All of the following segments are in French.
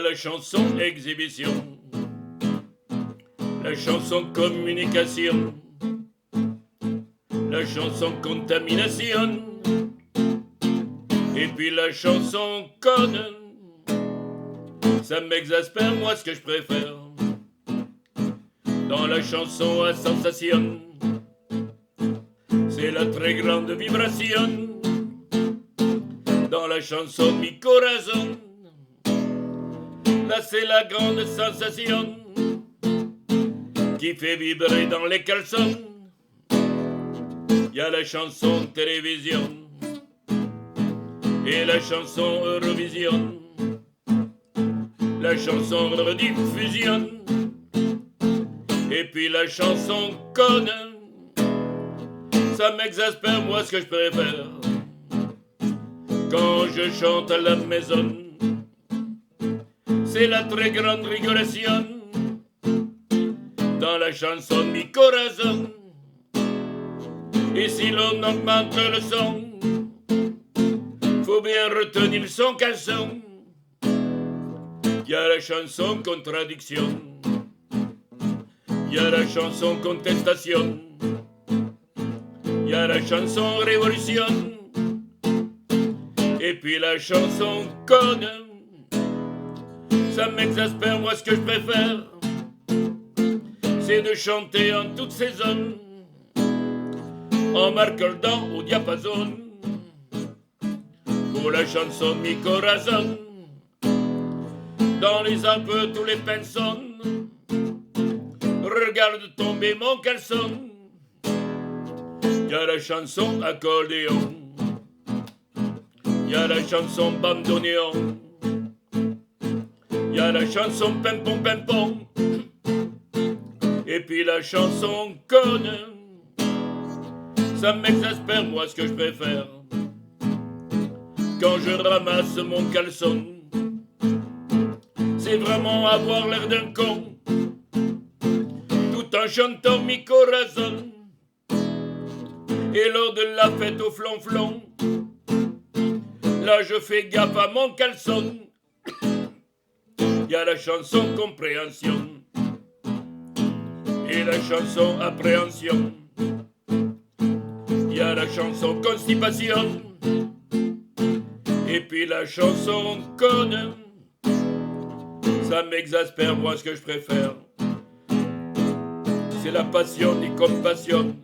la chanson exhibition, la chanson communication, la chanson contamination, et puis la chanson conne. Ça m'exaspère, moi, ce que je préfère. Dans la chanson à sensation, c'est la très grande vibration. Dans la chanson mi corazon, là c'est la grande sensation qui fait vibrer dans les caleçons. Y a la chanson télévision et la chanson Eurovision, la chanson rediffusion, et puis la chanson conne. Ça m'exaspère, moi, ce que je préfère. Quand je chante à la maison, c'est la très grande rigolation. Dans la chanson mi corazon, et si l'on augmente le son, faut bien retenir son caleçon. Y a la chanson contradiction, y a la chanson contestation, y a la chanson révolution, et puis la chanson conne. Ça m'exaspère, moi, ce que je préfère, c'est de chanter en toute saison, en m'accordant au diapason. Pour la chanson mi corazon, dans les Alpes tous les pensons, regarde tomber mon caleçon. Y a la chanson accordéon, y a la chanson bandoneon, y a la chanson pimpon pimpon, et puis la chanson conne. Ça m'exaspère, moi, ce que je préfère. Quand je ramasse mon caleçon, c'est vraiment avoir l'air d'un con, tout en chantant mi corazon. Et lors de la fête au flonflon, là je fais gaffe à mon caleçon. Y a la chanson compréhension et la chanson appréhension, y a la chanson constipation, et puis la chanson conne. Ça m'exaspère, moi, ce que je préfère, c'est la passion et compassion.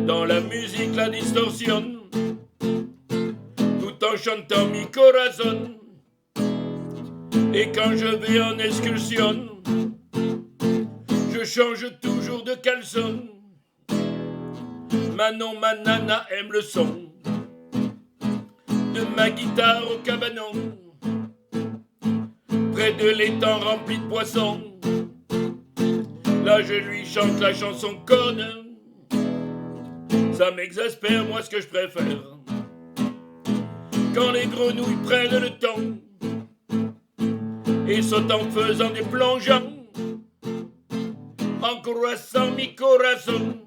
Dans la musique, la distorsion, tout en chantant mi corazon. Et quand je vais en excursion, je change toujours de caleçon. Manon, ma nana aime le son de ma guitare au cabanon, près de l'étang rempli de poissons. Là je lui chante la chanson conne. Ça m'exaspère, moi, ce que je préfère, quand les grenouilles prennent le temps et sautent en faisant des plongeons, en croissant mi corazon.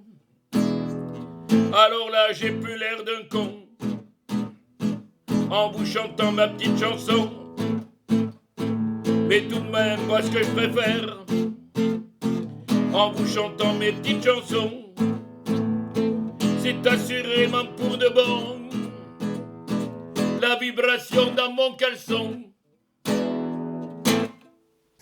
Alors là j'ai plus l'air d'un con, en vous chantant ma petite chanson. Mais tout de même, moi, ce que je préfère, en vous chantant mes petites chansons, c'est assurément pour de bon la vibration dans mon caleçon.